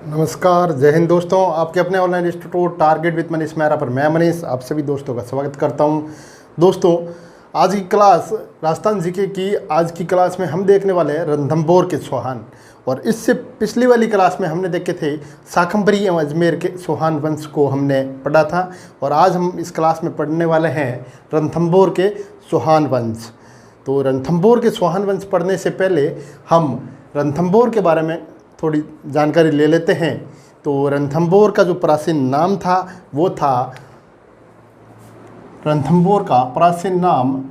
नमस्कार, जय हिंद दोस्तों। आपके अपने online institute target with Manish Mehra पर मैं मनीष आप सभी दोस्तों का स्वागत करता हूं। दोस्तों, आज की क्लास राजस्थान जीके की आज की क्लास में हम देखने वाले हैं रणथंभौर के चौहान। और इससे पिछली वाली क्लास में हमने देखे थे शाकंभरी एवं अजमेर के चौहान वंश को हमने पढ़ा था। और आज हम इस क्लास में पढ़ने वाले हैं रणथंभौर के चौहान वंश। तो रणथंभौर के चौहान वंश पढ़ने से पहले हम रणथंभौर के बारे में थोड़ी जानकारी ले लेते हैं। तो रणथंभौर का जो प्राचीन नाम था वो था, रणथंभौर का प्राचीन नाम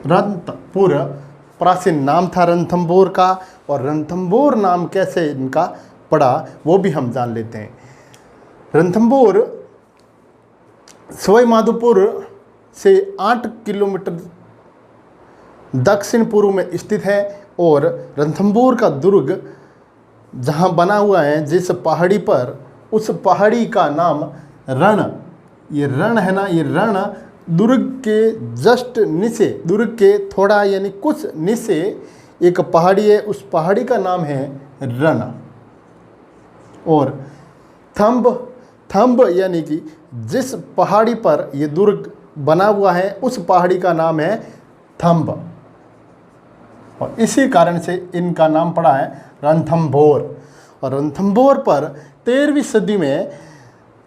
रंतपुर प्राचीन नाम था रणथंभौर का। और रणथंभौर नाम कैसे इनका पड़ा वो भी हम जान लेते हैं। रणथंभौर सवाई माधोपुर से 8 किलोमीटर दक्षिण पूर्व में स्थित है। और रणथंभौर का दुर्ग जहाँ बना हुआ है जिस पहाड़ी पर, उस पहाड़ी का नाम रण, ये रण है ना, ये रण दुर्ग के जस्ट नीचे, दुर्ग के थोड़ा यानी कुछ नीचे एक पहाड़ी है, उस पहाड़ी का नाम है रण। और थंब यानी कि जिस पहाड़ी पर ये दुर्ग बना हुआ है उस पहाड़ी का नाम है थंब। और इसी कारण से इनका नाम पड़ा है रणथंभौर। और रणथंभौर पर 13वीं सदी में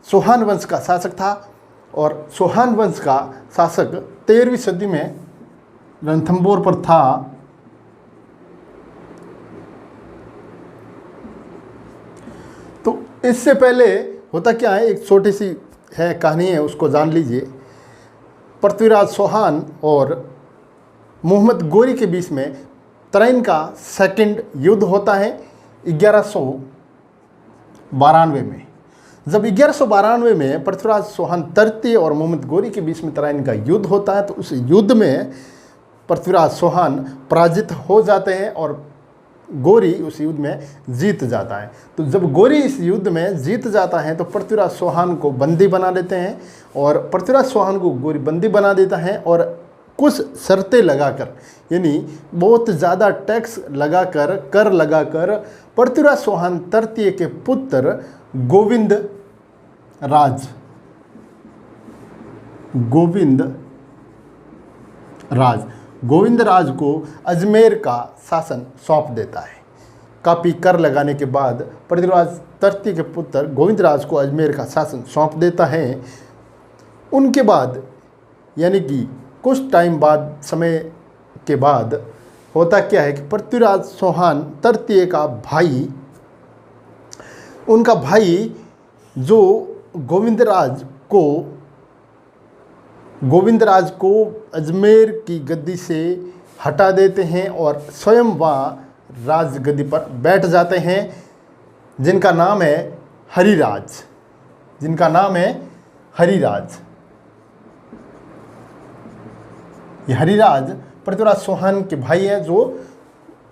चौहान वंश का शासक था। और चौहान वंश का शासक 13वीं सदी में रणथंभौर पर था। तो इससे पहले होता क्या है, एक छोटी सी है कहानी है, उसको जान लीजिए। पृथ्वीराज चौहान और मोहम्मद गोरी के बीच में तराइन का सेकंड युद्ध होता है 1192 में। जब 1192 में पृथ्वीराज चौहान तृतीय और मोहम्मद गोरी के बीच में तराइन का युद्ध होता है, तो उस युद्ध में पृथ्वीराज चौहान पराजित हो जाते हैं और गोरी उस युद्ध में जीत जाता है। तो जब गोरी इस युद्ध में जीत जाता है तो पृथ्वीराज चौहान को बंदी बना लेते हैं। और पृथ्वीराज चौहान को गोरी बंदी बना देता है और कुछ शर्तें लगाकर, यानी बहुत ज़्यादा टैक्स लगाकर, कर लगाकर पृथ्वीराज चौहान तृतीय के पुत्र गोविंद राज को अजमेर का शासन सौंप देता है। काफ़ी कर लगाने के बाद पृथ्वीराज तृतीय के पुत्र गोविंद राज को अजमेर का शासन सौंप देता है। उनके बाद यानी कि कुछ टाइम बाद, समय के बाद होता क्या है कि पृथ्वीराज चौहान तृतीय का भाई, उनका भाई जो गोविंद राज को अजमेर की गद्दी से हटा देते हैं और स्वयं वहाँ राज गद्दी पर बैठ जाते हैं, जिनका नाम है हरिराज। ये हरिराज पृथ्वीराज चौहान के भाई हैं जो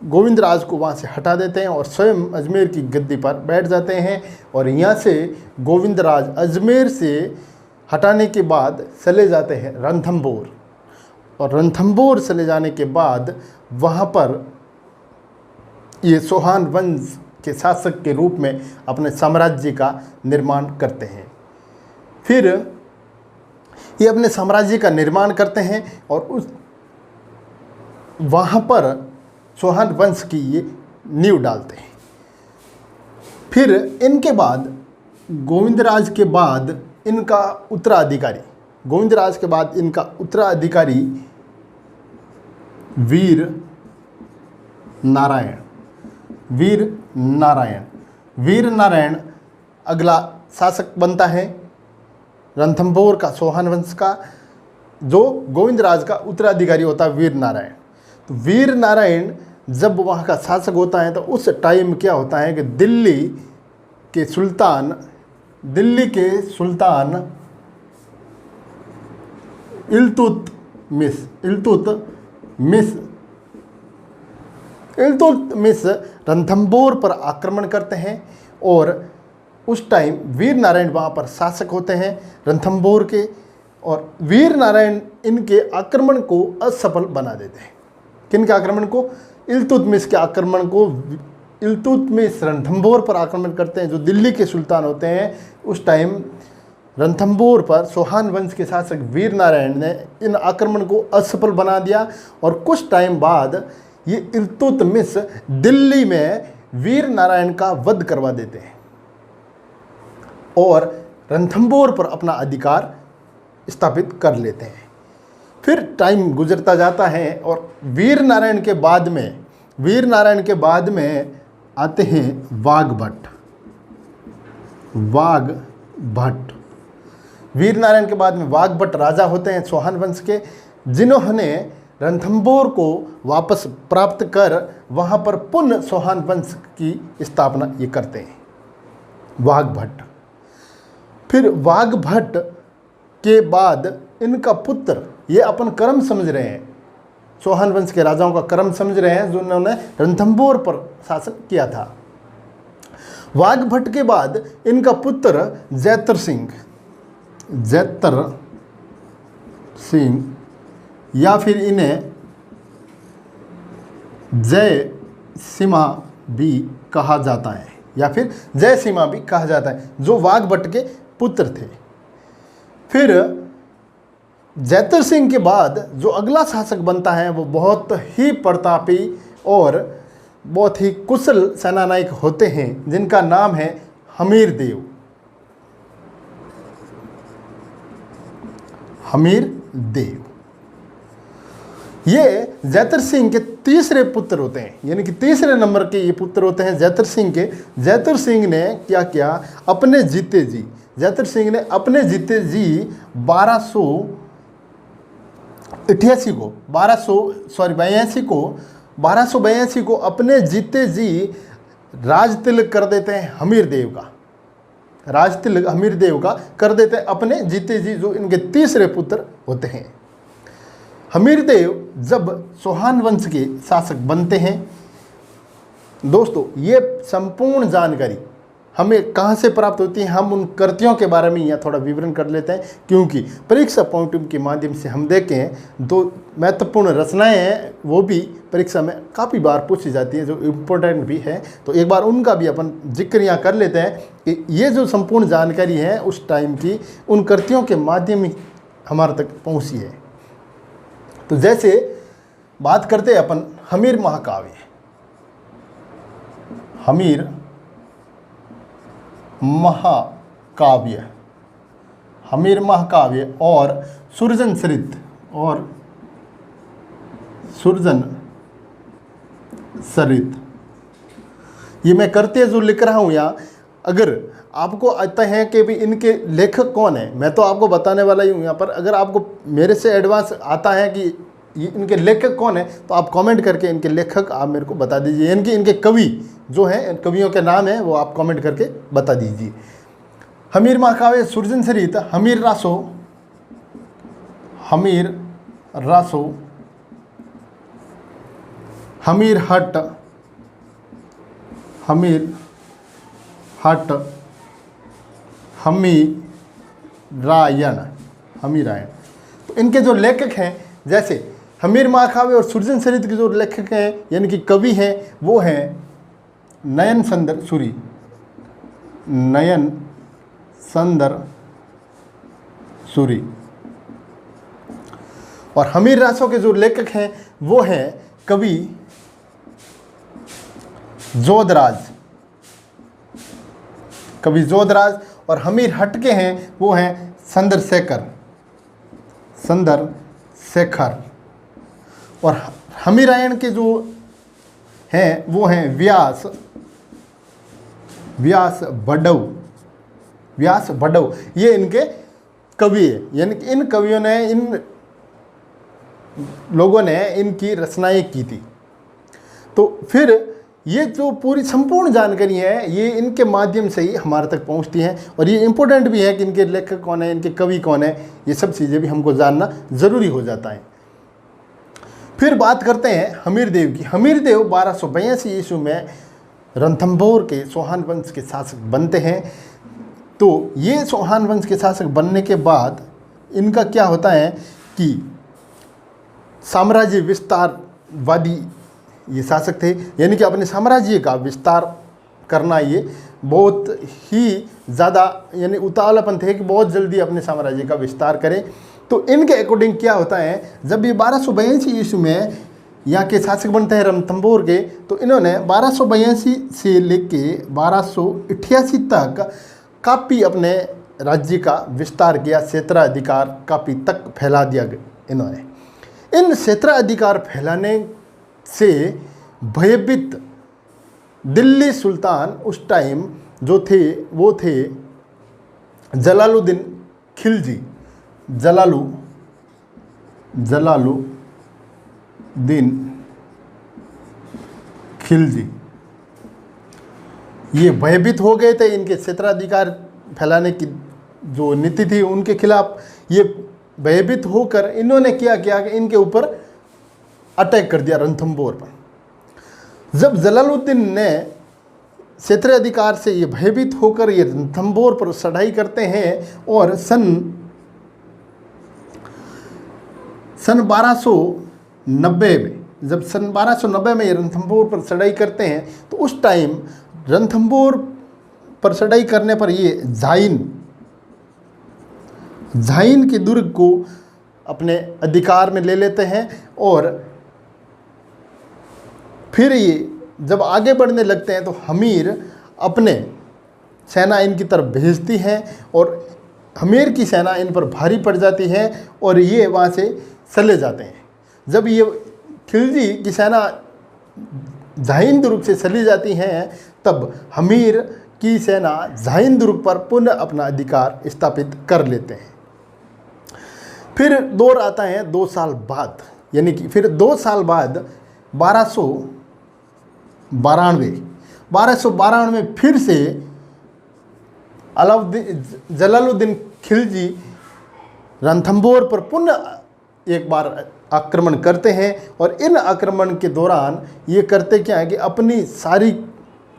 गोविंद राज को वहाँ से हटा देते हैं और स्वयं अजमेर की गद्दी पर बैठ जाते हैं। और यहाँ से गोविंद राज अजमेर से हटाने के बाद चले जाते हैं रणथंभौर। और रणथंभौर चले जाने के बाद वहाँ पर ये चौहान वंश के शासक के रूप में अपने साम्राज्य का निर्माण करते हैं। फिर ये अपने साम्राज्य का निर्माण करते हैं और उस वहाँ पर चौहान वंश की ये नींव डालते हैं। फिर इनके बाद गोविंदराज के बाद इनका उत्तराधिकारी वीर नारायण अगला शासक बनता है रणथंभौर का चौहान वंश का। जो गोविंद राज का उत्तराधिकारी होता है वीर नारायण। तो वीर नारायण जब वहाँ का शासक होता है तो उस टाइम क्या होता है कि दिल्ली के सुल्तान इल्तुतमिश रणथंभौर पर आक्रमण करते हैं। और उस टाइम वीर नारायण वहाँ पर शासक होते हैं रणथंभौर के। और वीर नारायण इनके आक्रमण को असफल बना देते हैं। किनके आक्रमण को? इल्तुतमिश के आक्रमण को, इल्तुतमिश रणथंभौर पर आक्रमण करते हैं जो दिल्ली के सुल्तान होते हैं। उस टाइम रणथंभौर पर सोहान वंश के शासक वीर नारायण ने इन आक्रमण को असफल बना दिया और कुछ टाइम बाद ये इल्तुतमिश दिल्ली में वीर नारायण का वध करवा देते हैं और रणथंभौर पर अपना अधिकार स्थापित कर लेते हैं। फिर टाइम गुजरता जाता है और वीर नारायण के बाद में आते हैं वाघभट्ट। वीर नारायण के बाद में वाघभट्ट राजा होते हैं सोहान वंश के, जिन्होंने रणथंभौर को वापस प्राप्त कर वहाँ पर पुनः सोहान वंश की स्थापना ये करते हैं वाघभट्ट। फिर वाघभट्ट के बाद इनका पुत्र, ये अपन कर्म समझ रहे हैं, सोहान वंश के राजाओं का कर्म समझ रहे हैं जो उन्होंने रणथंभौर पर शासन किया था। वाघभट्ट के बाद इनका पुत्र जैतर सिंह या फिर इन्हें जय सिमा भी कहा जाता है, या फिर जय सिमा भी कहा जाता है, जो वाघभट्ट के पुत्र थे। फिर जैतर सिंह के बाद जो अगला शासक बनता है वो बहुत ही प्रतापी और बहुत ही कुशल सेनानायक होते हैं जिनका नाम है हमीरदेव। ये जैतर सिंह के तीसरे पुत्र होते हैं, यानी कि तीसरे नंबर के ये पुत्र होते हैं जैतर सिंह के। जैतर सिंह ने क्या किया, अपने जीते जी 1282 को अपने जीते जी राज तिलक कर देते हैं हमीरदेव का कर देते हैं अपने जीते जी, जो इनके तीसरे पुत्र होते हैं। हमीरदेव जब सोहान वंश के शासक बनते हैं, दोस्तों ये संपूर्ण जानकारी हमें कहाँ से प्राप्त होती है, हम उन कृतियों के बारे में यहाँ थोड़ा विवरण कर लेते हैं, क्योंकि परीक्षा पॉइंट के माध्यम से हम देखें दो महत्वपूर्ण रचनाएं हैं, वो भी परीक्षा में काफ़ी बार पूछी जाती हैं जो इम्पोर्टेंट भी है, तो एक बार उनका भी अपन जिक्र यहाँ कर लेते हैं कि ये जो संपूर्ण जानकारी है उस टाइम की उन कृतियों के माध्यम ही हमारे तक पहुँची है। तो जैसे बात करते हैं अपन हमीर महाकाव्य और सुरजन सरित, ये मैं करते जो लिख रहा हूँ यहाँ, अगर आपको आता है कि भी इनके लेखक कौन है, मैं तो आपको बताने वाला ही हूँ यहाँ पर। अगर आपको मेरे से एडवांस आता है कि ये इनके लेखक कौन है तो आप कमेंट करके इनके लेखक आप मेरे को बता दीजिए, इनके कवि जो हैं, कवियों के नाम हैं वो आप कमेंट करके बता दीजिए। हमीर महाकाव्य, सुरजन सरित, हमीर रासो, हमीर हट, हमीरायण। तो इनके जो लेखक हैं, जैसे हमीर महाकाव्य और सुरजन सरित के जो लेखक हैं यानी कि कवि हैं, वो हैं नयन संदर सूरी। और हमीर रासो के जो लेखक हैं वो हैं कवि जोधराज। और हमीर हट के हैं वो हैं संदर शेखर। और हमीरायण के जो हैं वो हैं व्यास बडव। ये इनके कवि है, यानी कि इन कवियों ने, इन लोगों ने इनकी रचनाएं की थी। तो फिर ये जो पूरी संपूर्ण जानकारी है ये इनके माध्यम से ही हमारे तक पहुंचती है, और ये इम्पोर्टेंट भी है कि इनके लेखक कौन है, इनके कवि कौन है, ये सब चीज़ें भी हमको जानना ज़रूरी हो जाता है। फिर बात करते हैं हमीरदेव की। हमीरदेव 1282 ईस्वी में रणथंभौर के सोहान वंश के शासक बनते हैं। तो ये सोहान वंश के शासक बनने के बाद इनका क्या होता है कि साम्राज्य विस्तारवादी ये शासक थे, यानी कि अपने साम्राज्य का विस्तार करना ये बहुत ही ज़्यादा यानी उतावलापन थे कि बहुत जल्दी अपने साम्राज्य का विस्तार करें। तो इनके अकॉर्डिंग क्या होता है, जब ये 1282 ईस्वी में यहाँ के शासक बनते हैं रणथंभौर के, तो इन्होंने 1282 से लेके 1288 तक काफ़ी अपने राज्य का विस्तार किया, क्षेत्राधिकार काफ़ी तक फैला दिया इन्होंने। इन क्षेत्राधिकार फैलाने से भयभीत दिल्ली सुल्तान उस टाइम जो थे वो थे जलालुद्दीन खिलजी। जलालुद्दीन खिलजी ये भयभीत हो गए थे। इनके क्षेत्राधिकार फैलाने की जो नीति थी उनके खिलाफ ये भयभीत होकर इन्होंने क्या किया कि इनके ऊपर अटैक कर दिया रणथंभौर पर। जब जलालुद्दीन ने क्षेत्राधिकार से ये भयभीत होकर ये रणथंभौर पर चढ़ाई करते हैं और सन 1290 में, जब सन 1290 में ये रणथंभौर पर चढ़ाई करते हैं, तो उस टाइम रणथंभौर पर चढ़ाई करने पर ये झाइन के दुर्ग को अपने अधिकार में ले लेते हैं। और फिर ये जब आगे बढ़ने लगते हैं तो हमीर अपने सेना इनकी तरफ भेजती है और हमीर की सेना इन पर भारी पड़ जाती है और ये वहाँ से चले जाते हैं। जब ये खिलजी की सेना झाइन दुर्ग से चली जाती हैं, तब हमीर की सेना झाइन दुर्ग पर पुनः अपना अधिकार स्थापित कर लेते हैं। फिर दौर आता है 2 साल बाद, यानी कि फिर 2 साल बाद 1292 में फिर से जलालुद्दीन खिलजी रणथंभौर पर पुनः एक बार आक्रमण करते हैं। और इन आक्रमण के दौरान ये करते क्या है कि अपनी सारी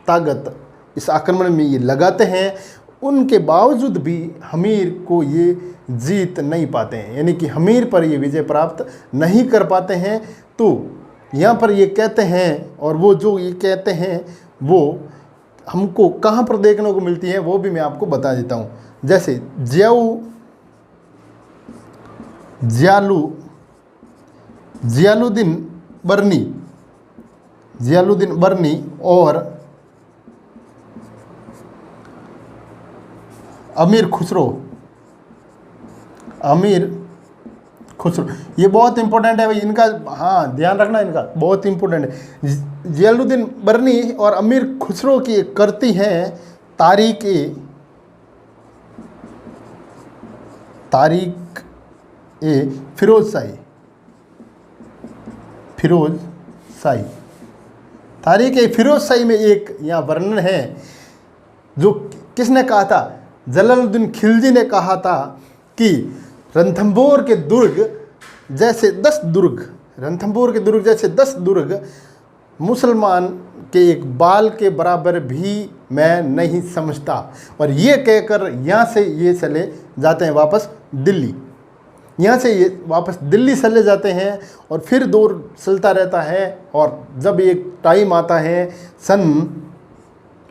ताकत इस आक्रमण में ये लगाते हैं। उनके बावजूद भी हमीर को ये जीत नहीं पाते हैं, यानी कि हमीर पर ये विजय प्राप्त नहीं कर पाते हैं। तो यहाँ पर ये कहते हैं, और वो जो ये कहते हैं वो हमको कहाँ पर देखने को मिलती है वो भी मैं आपको बता देता हूँ। जैसे जियालुद्दीन बर्नी और अमीर खुसरो, ये बहुत इंपॉर्टेंट है भाई इनका, हाँ ध्यान रखना, इनका बहुत इंपॉर्टेंट है। जियालुद्दीन बर्नी और अमीर खुसरो की करती हैं तारीख ए फिरोजशाही। तारीख ए फिरोजशाही में एक यहाँ वर्णन है जो किसने कहा था, जलालुद्दीन खिलजी ने कहा था कि रणथंभौर के दुर्ग जैसे 10 दुर्ग मुसलमान के एक बाल के बराबर भी मैं नहीं समझता। और ये कहकर यहाँ से ये चले जाते हैं वापस दिल्ली। यहाँ से ये वापस दिल्ली चले जाते हैं और फिर दौर चलता रहता है। और जब एक टाइम आता है सन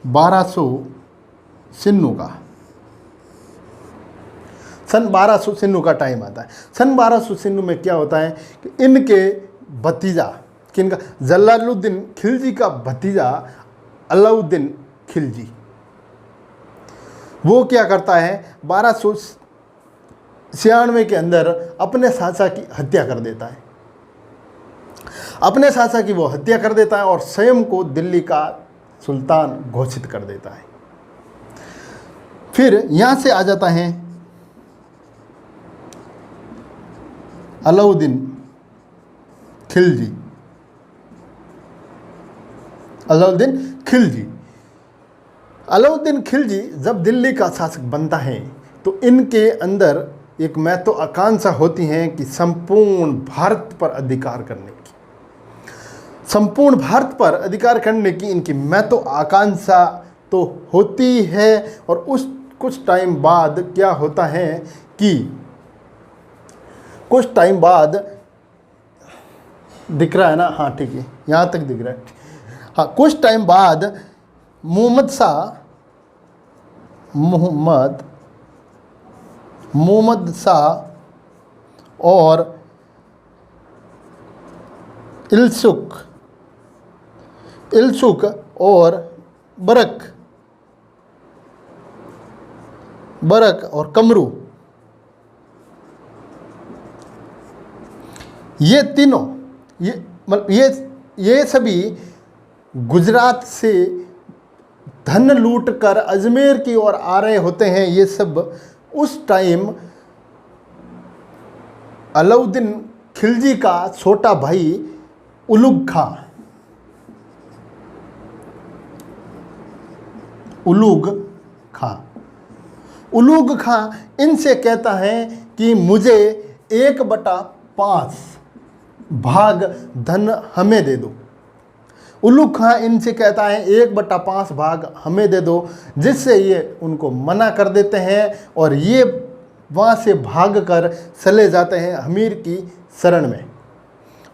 1296 का टाइम आता है। सन 1296 में क्या होता है कि इनके भतीजा, किनका, जलालुद्दीन खिलजी का भतीजा अलाउद्दीन खिलजी, वो क्या करता है 1296 के अंदर अपने चाचा की हत्या कर देता है। अपने चाचा की वो हत्या कर देता है और स्वयं को दिल्ली का सुल्तान घोषित कर देता है। फिर यहाँ से आ जाता है अलाउद्दीन खिलजी जब दिल्ली का शासक बनता है तो इनके अंदर एक महत्वाकांक्षा होती है कि संपूर्ण भारत पर अधिकार करने की इनकी महत्वाकांक्षा तो होती है। और उस कुछ टाइम बाद क्या होता है कि कुछ टाइम बाद दिख रहा है ना, हाँ ठीक है, यहाँ तक दिख रहा है। हाँ, कुछ टाइम बाद मोहम्मद शाह और इल्सुक और बरक और कमरू, ये तीनों, ये सभी गुजरात से धन लूट कर अजमेर की ओर आ रहे होते हैं। ये सब उस टाइम अलाउद्दीन खिलजी का छोटा भाई उलुग खां इनसे कहता है कि मुझे 1/5 भाग धन हमें दे दो। उलुग खां इनसे कहता है 1/5 भाग हमें दे दो, जिससे ये उनको मना कर देते हैं और ये वहाँ से भाग कर चले जाते हैं हमीर की शरण में।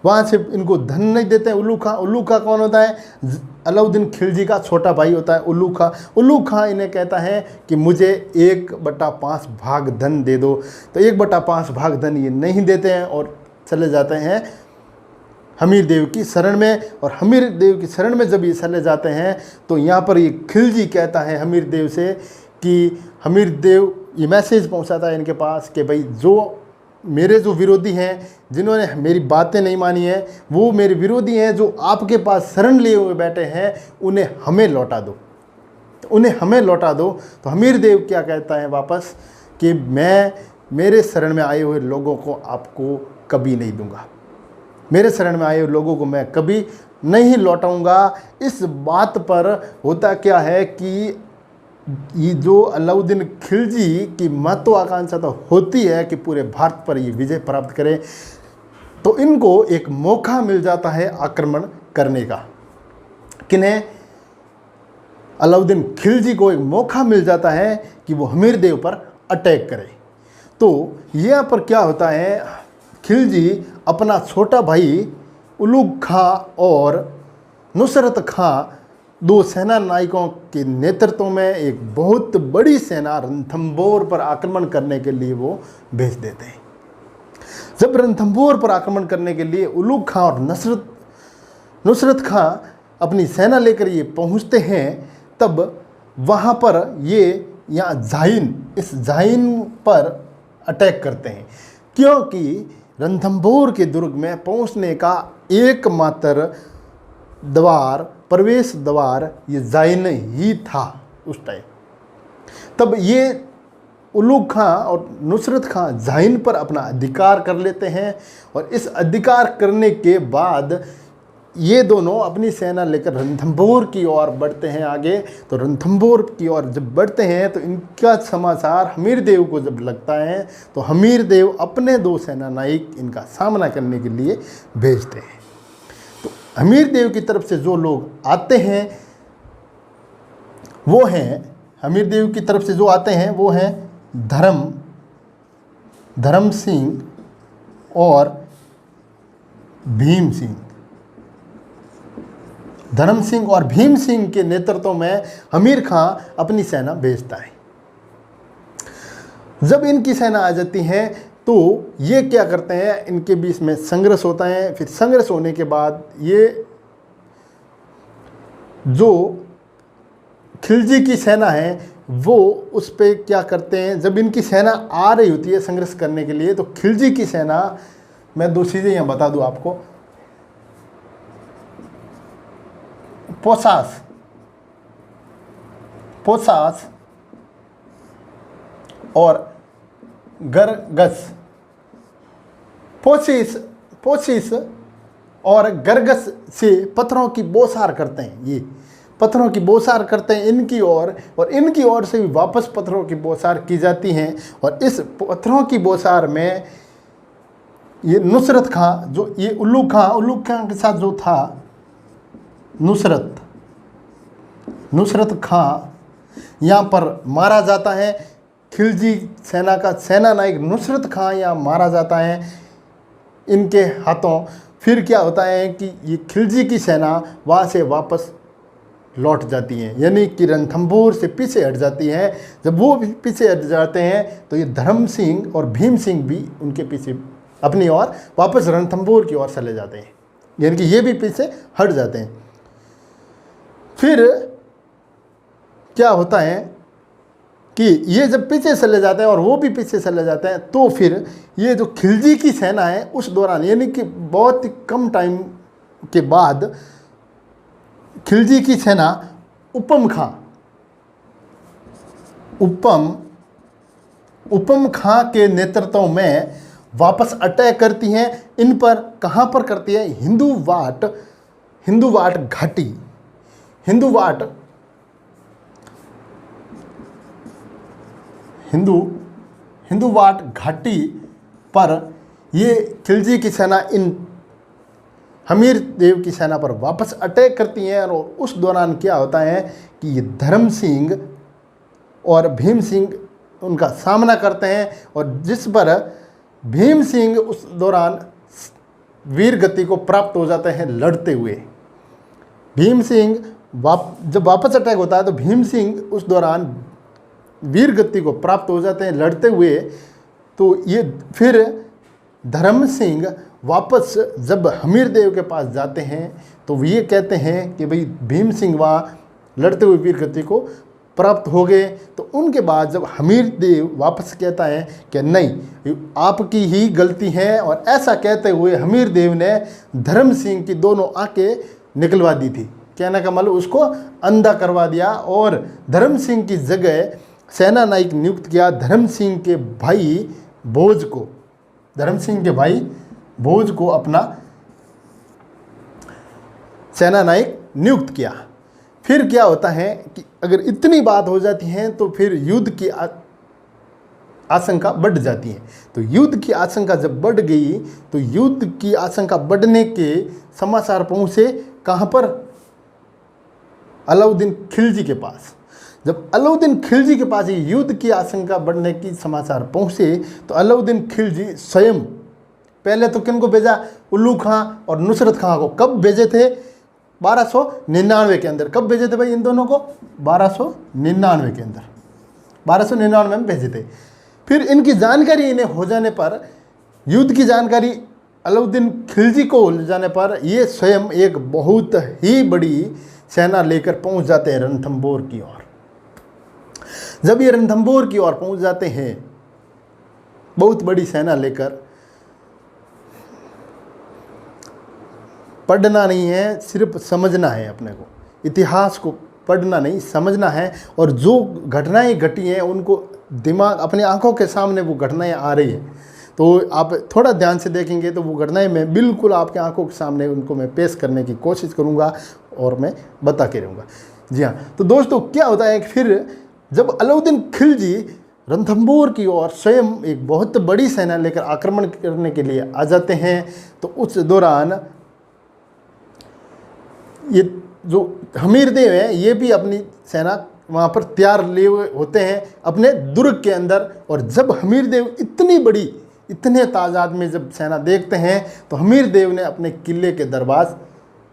वहाँ से इनको धन नहीं देते हैं। उलुग खां कौन होता है? अलाउद्दीन खिलजी का छोटा भाई होता है उलुग खां इन्हें कहता है कि मुझे 1/5 भाग धन दे दो। तो 1/5 भाग धन ये नहीं देते हैं और चले जाते हैं हमीर देव की शरण में। और हमीर देव की शरण में जब ये चले जाते हैं तो यहाँ पर ये खिलजी कहता है हमीर देव से कि हमीर देव ये मैसेज पहुँचाता है इनके पास कि भाई जो मेरे जो विरोधी हैं, जिन्होंने मेरी बातें नहीं मानी हैं, वो मेरे विरोधी हैं, जो आपके पास शरण लिए हुए बैठे हैं, उन्हें हमें लौटा दो। तो हमीर देव क्या कहता है वापस कि मैं मेरे शरण में आए हुए लोगों को आपको कभी नहीं दूंगा, मेरे शरण में आए हुए लोगों को मैं कभी नहीं लौटाऊंगा। इस बात पर होता क्या है कि ये जो अलाउद्दीन खिलजी की महत्वाकांक्षा तो होती है कि पूरे भारत पर ये विजय प्राप्त करें, तो इनको एक मौका मिल जाता है आक्रमण करने का। किन्हें? अलाउद्दीन खिलजी को एक मौका मिल जाता है कि वो हमीर देव पर अटैक करे। तो यहाँ पर क्या होता है, खिलजी अपना छोटा भाई उलुग खां और नुसरत खां, 2 सेना नायकों के नेतृत्व में एक बहुत बड़ी सेना रणथंभौर पर आक्रमण करने के लिए वो भेज देते हैं। जब रणथंभौर पर आक्रमण करने के लिए उलुग खां और नुसरत खां अपनी सेना लेकर ये पहुंचते हैं, तब वहाँ पर ये इस जाइन पर अटैक करते हैं, क्योंकि रणथंभौर के दुर्ग में पहुंचने का एकमात्र प्रवेश द्वार ये जाइन ही था उस टाइम। तब ये उलुग खां और नुसरत खां जाइन पर अपना अधिकार कर लेते हैं और इस अधिकार करने के बाद ये दोनों अपनी सेना लेकर रणथंभौर की ओर बढ़ते हैं आगे। तो रणथंभौर की ओर जब बढ़ते हैं तो इनका समाचार हमीर देव को जब लगता है तो हमीर देव अपने 2 सेना नायक इनका सामना करने के लिए भेजते हैं। तो हमीर देव की तरफ से जो लोग आते हैं वो हैं, हमीर देव की तरफ से जो आते हैं वो हैं धर्म सिंह और भीम सिंह। धर्म सिंह और भीम सिंह के नेतृत्व में हमीर खां अपनी सेना भेजता है। जब इनकी सेना आ जाती है तो ये क्या करते हैं, इनके बीच में संघर्ष होता है। फिर संघर्ष होने के बाद ये जो खिलजी की सेना है वो उस पर क्या करते हैं, जब इनकी सेना आ रही होती है संघर्ष करने के लिए, तो खिलजी की सेना, मैं 2 चीज़ें यहाँ बता दूँ आपको। पोसास और गरगस, पोसिस और गरगस से पत्थरों की बौछार करते हैं। ये पत्थरों की बौछार करते हैं इनकी ओर, और इनकी ओर से भी वापस पत्थरों की बौछार की जाती हैं। और इस पत्थरों की बौछार में ये नुसरत खां, जो ये उलुग खां के साथ जो था नुसरत खां, यहाँ पर मारा जाता है। खिलजी सेना का सेना नायक नुसरत खां यहाँ मारा जाता है इनके हाथों। फिर क्या होता है कि ये खिलजी की सेना वहाँ से वापस लौट जाती हैं, यानी कि रणथंभौर से पीछे हट जाती हैं। जब वो भी पीछे हट जाते हैं तो ये धर्म सिंह और भीम सिंह भी उनके पीछे अपनी ओर वापस रणथंभौर की ओर चले जाते हैं, यानी कि ये भी पीछे हट जाते हैं। फिर क्या होता है कि ये जब पीछे चले जाते हैं और वो भी पीछे चले जाते हैं, तो फिर ये जो खिलजी की सेना है उस दौरान, यानी कि बहुत ही कम टाइम के बाद खिलजी की सेना उपम खां के नेतृत्व में वापस अटैक करती हैं। इन पर कहाँ पर करती है? हिंदुवाट घाटी, हिंदुवाट घाटी पर ये खिलजी की सेना इन हमीर देव की सेना पर वापस अटैक करती हैं। और उस दौरान क्या होता है कि ये धर्म सिंह और भीम सिंह उनका सामना करते हैं, और जिस पर भीम सिंह उस दौरान वीर गति को प्राप्त हो जाते हैं लड़ते हुए। भीम सिंह जब वापस अटैक होता है तो भीम सिंह उस दौरान वीर गति को प्राप्त हो जाते हैं लड़ते हुए। तो ये फिर धर्म सिंह वापस जब हमीर देव के पास जाते हैं तो ये कहते हैं कि भाई भीम सिंह वहाँ लड़ते हुए वीर गति को प्राप्त हो गए। तो उनके बाद जब हमीर देव वापस कहता है कि नहीं, आपकी ही गलती है, और ऐसा कहते हुए हमीर देव ने धर्म सिंह की दोनों आंखें निकलवा दी थी। कहने का मतलब उसको अंधा करवा दिया, और धर्म सिंह की जगह सेना नायक नियुक्त किया धर्म सिंह के भाई भोज को अपना सेना नायक नियुक्त किया। फिर क्या होता है कि अगर इतनी बात हो जाती है तो फिर युद्ध की आशंका बढ़ जाती है। तो युद्ध की आशंका जब बढ़ गई तो युद्ध की आशंका बढ़ने के समाचार पहुँचे कहाँ पर? अलाउद्दीन खिलजी के पास। जब अलाउद्दीन खिलजी के पास युद्ध की आशंका बढ़ने की समाचार पहुँचे तो अलाउद्दीन खिलजी स्वयं पहले तो किनको भेजा? उल्लू खां और नुसरत खां को। कब भेजे थे? 1299 के अंदर। कब भेजे थे भाई इन दोनों को? 1299 के अंदर, 1299 में भेजे थे। फिर इनकी जानकारी इन्हें हो जाने पर, युद्ध की जानकारी अलाउद्दीन खिलजी को हो जाने पर, ये स्वयं एक बहुत ही बड़ी सेना लेकर पहुंच जाते हैं रणथंभौर की ओर। जब ये रणथंभौर की ओर पहुंच जाते हैं बहुत बड़ी सेना लेकर, पढ़ना नहीं है, सिर्फ समझना है अपने को, इतिहास को पढ़ना नहीं समझना है। और जो घटनाएं घटी हैं उनको दिमाग अपनी आंखों के सामने वो घटनाएं आ रही हैं, तो आप थोड़ा ध्यान से देखेंगे तो वो घटनाएं मैं बिल्कुल आपके आंखों के सामने उनको मैं पेश करने की कोशिश करूंगा और मैं बता के रहूँगा। जी हाँ, तो दोस्तों क्या होता है कि फिर जब अलाउद्दीन खिलजी रणथंभौर की ओर स्वयं एक बहुत बड़ी सेना लेकर आक्रमण करने के लिए आ जाते हैं, तो उस दौरान ये जो हमीर देव हैं ये भी अपनी सेना वहाँ पर तैयार लिए हुए होते हैं अपने दुर्ग के अंदर। और जब हमीर देव इतने तादाद में जब सेना देखते हैं तो हमीर देव ने अपने किले के दरवाजे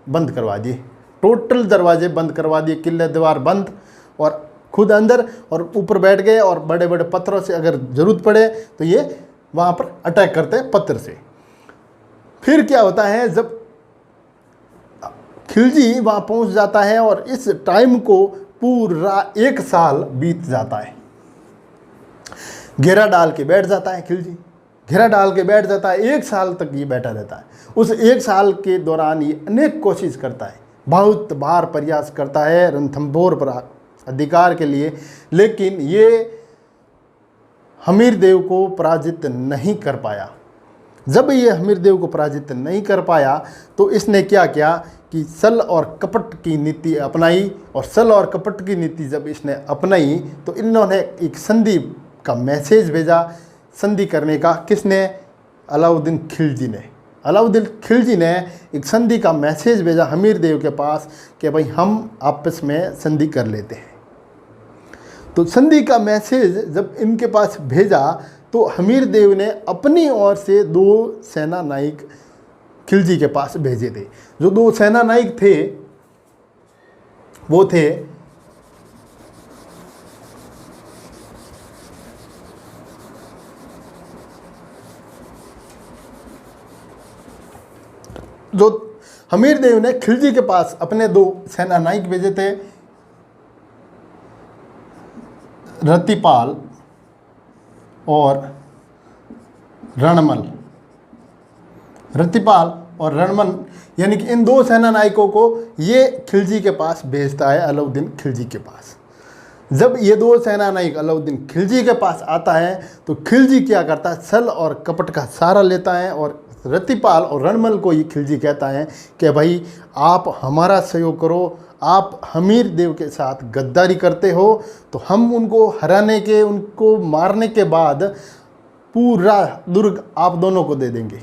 बंद करवा दिए, टोटल दरवाजे बंद करवा दिए, किले दीवार बंद, और खुद अंदर और ऊपर बैठ गए। और बड़े बड़े पत्थरों से अगर ज़रूरत पड़े तो ये वहाँ पर अटैक करते हैं पत्थर से। फिर क्या होता है, जब खिलजी वहाँ पहुँच जाता है और इस टाइम को पूरा 1 साल बीत जाता है। घेरा डाल के बैठ जाता है खिलजी, घेरा डाल के बैठ जाता है। 1 साल तक ये बैठा रहता है। उस 1 साल के दौरान ये अनेक कोशिश करता है, बहुत बार प्रयास करता है रणथंभौर पर अधिकार के लिए, लेकिन ये हमीर देव को पराजित नहीं कर पाया। जब ये हमीर देव को पराजित नहीं कर पाया तो इसने क्या किया कि सल और कपट की नीति अपनाई। और सल और कपट की नीति जब इसने अपनाई तो इन्होंने एक संधि का मैसेज भेजा। संधि करने का किसने? अलाउद्दीन खिलजी ने। अलाउद्दीन खिलजी ने एक संधि का मैसेज भेजा हमीर देव के पास कि भाई हम आपस में संधि कर लेते हैं। तो संधि का मैसेज जब इनके पास भेजा तो हमीर देव ने अपनी ओर से 2 सेना नायक खिलजी के पास भेजे थे। जो 2 सेना नायक थे वो थे जो हमीर देव ने खिलजी के पास अपने 2 सेना नायक भेजे थे, रतिपाल और रणमल। रतिपाल और रणमल यानी कि इन 2 सेना नायकों को ये खिलजी के पास भेजता है, अलाउद्दीन खिलजी के पास। जब ये 2 सेना नायक अलाउद्दीन खिलजी के पास आता है तो खिलजी क्या करता है, छल और कपट का सहारा लेता है और रतिपाल और रणमल को ये खिलजी कहता है कि भाई आप हमारा सहयोग करो, आप हमीर देव के साथ गद्दारी करते हो तो हम उनको हराने के, उनको मारने के बाद पूरा दुर्ग आप दोनों को दे देंगे,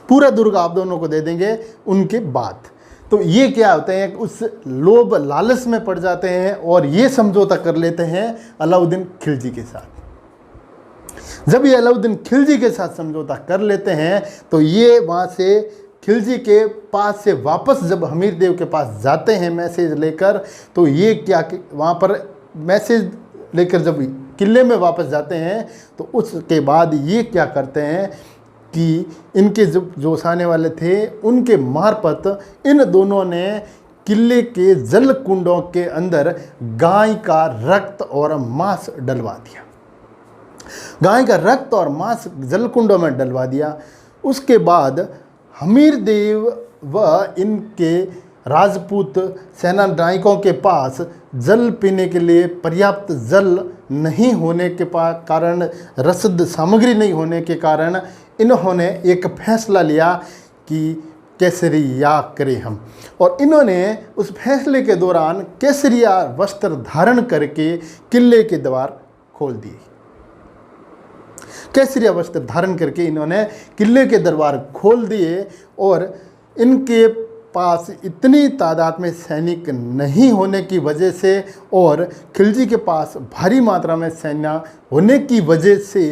पूरा दुर्ग आप दोनों को दे देंगे उनके बाद। तो ये क्या होते हैं, उस लोभ लालच में पड़ जाते हैं और ये समझौता कर लेते हैं अलाउद्दीन खिलजी के साथ। जब ये अलाउद्दीन खिलजी के साथ समझौता कर लेते हैं तो ये वहाँ से खिलजी के पास से वापस जब हमीर देव के पास जाते हैं मैसेज लेकर, तो ये क्या वहाँ पर मैसेज लेकर जब किले में वापस जाते हैं तो उसके बाद ये क्या करते हैं कि इनके जो जोशाने वाले थे उनके मार्फत इन दोनों ने किले के जल कुंडों के अंदर गाय का रक्त और मांस डलवा दिया। गाय का रक्त और मांस जल कुंडों में डलवा दिया। उसके बाद हमीर देव व इनके राजपूत सेना नायकों के पास जल पीने के लिए पर्याप्त जल नहीं होने के कारण, रसद सामग्री नहीं होने के कारण इन्होंने एक फैसला लिया कि केसरिया करें हम। और इन्होंने उस फैसले के दौरान केसरिया वस्त्र धारण करके किले के द्वार खोल दिए। केसरिया वस्त्र धारण करके इन्होंने किले के दरबार खोल दिए और इनके पास इतनी तादाद में सैनिक नहीं होने की वजह से और खिलजी के पास भारी मात्रा में सेना होने की वजह से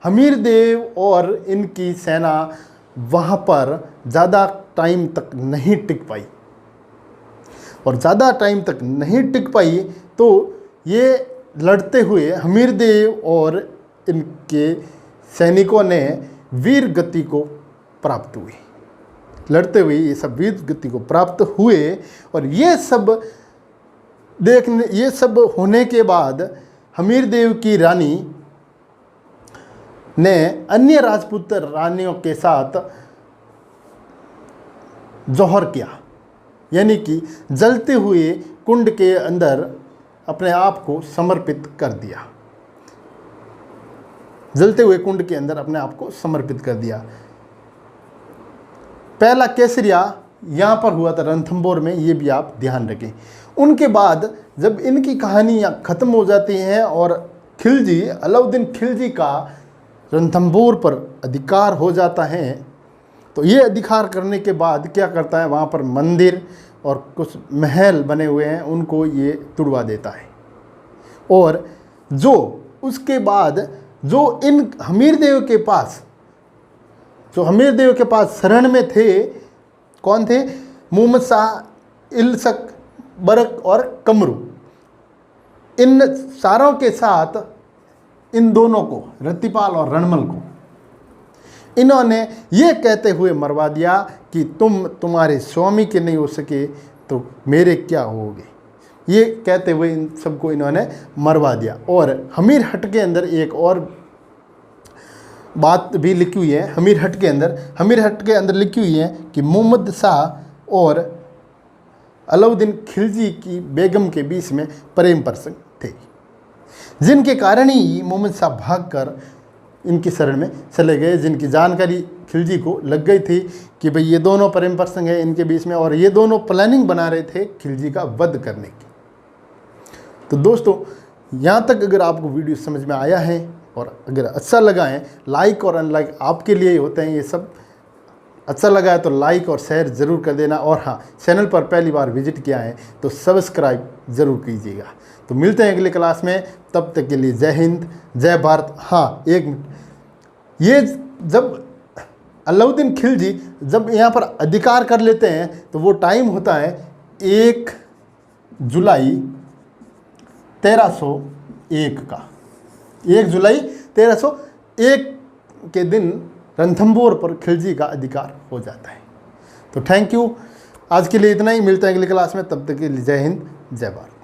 हमीर देव और इनकी सेना वहाँ पर ज़्यादा टाइम तक नहीं टिक पाई। और ज़्यादा टाइम तक नहीं टिक पाई तो ये लड़ते हुए हमीर देव और इनके सैनिकों ने वीर गति को प्राप्त हुई। लड़ते हुए ये सब वीर गति को प्राप्त हुए और ये सब होने के बाद हमीर देव की रानी ने अन्य राजपूत रानियों के साथ जौहर किया, यानी कि जलते हुए कुंड के अंदर अपने आप को समर्पित कर दिया। जलते हुए कुंड के अंदर अपने आप को समर्पित कर दिया। पहला केसरिया यहाँ पर हुआ था रणथंभौर में, ये भी आप ध्यान रखें। उनके बाद जब इनकी कहानियाँ ख़त्म हो जाती हैं और खिलजी, अलाउद्दीन खिलजी का रणथंभौर पर अधिकार हो जाता है, तो ये अधिकार करने के बाद क्या करता है, वहाँ पर मंदिर और कुछ महल बने हुए हैं उनको ये तुड़वा देता है। और जो उसके बाद जो इन हमीर देव के पास, जो हमीर देव के पास शरण में थे, कौन थे, मोहम्मद शाह, इल्सक, बरक और कमरू, इन सारों के साथ इन दोनों को, रतिपाल और रणमल को, इन्होंने ये कहते हुए मरवा दिया कि तुम्हारे स्वामी के नहीं हो सके तो मेरे क्या होगे। ये कहते हुए इन सबको इन्होंने मरवा दिया। और हमीर हट के अंदर एक और बात भी लिखी हुई है। हमीर हट के अंदर लिखी हुई है कि मोहम्मद शाह और अलाउद्दीन खिलजी की बेगम के बीच में प्रेम प्रसंग थे, जिनके कारण ही मोहम्मद शाह भागकर इनकी शरण में चले गए, जिनकी जानकारी खिलजी को लग गई थी कि भाई ये दोनों प्रेम प्रसंग है इनके बीच में, और ये दोनों प्लानिंग बना रहे थे खिलजी का वध करने की। तो दोस्तों, यहाँ तक अगर आपको वीडियो समझ में आया है और अगर अच्छा लगा है, लाइक और अनलाइक आपके लिए ही होते हैं ये सब, अच्छा लगा है तो लाइक और शेयर ज़रूर कर देना। और हाँ, चैनल पर पहली बार विजिट किया है तो सब्सक्राइब ज़रूर कीजिएगा। तो मिलते हैं अगली क्लास में, तब तक के लिए जय हिंद, जय भारत। हाँ, एक मिनट, ये जब अलाउद्दीन खिलजी जब यहाँ पर अधिकार कर लेते हैं तो वो टाइम होता है 1 जुलाई 1301 का। 1 जुलाई 1301 के दिन रणथंभौर पर खिलजी का अधिकार हो जाता है। तो थैंक यू, आज के लिए इतना ही। मिलते हैं अगली क्लास में, तब तक के लिए जय हिंद जय भारत।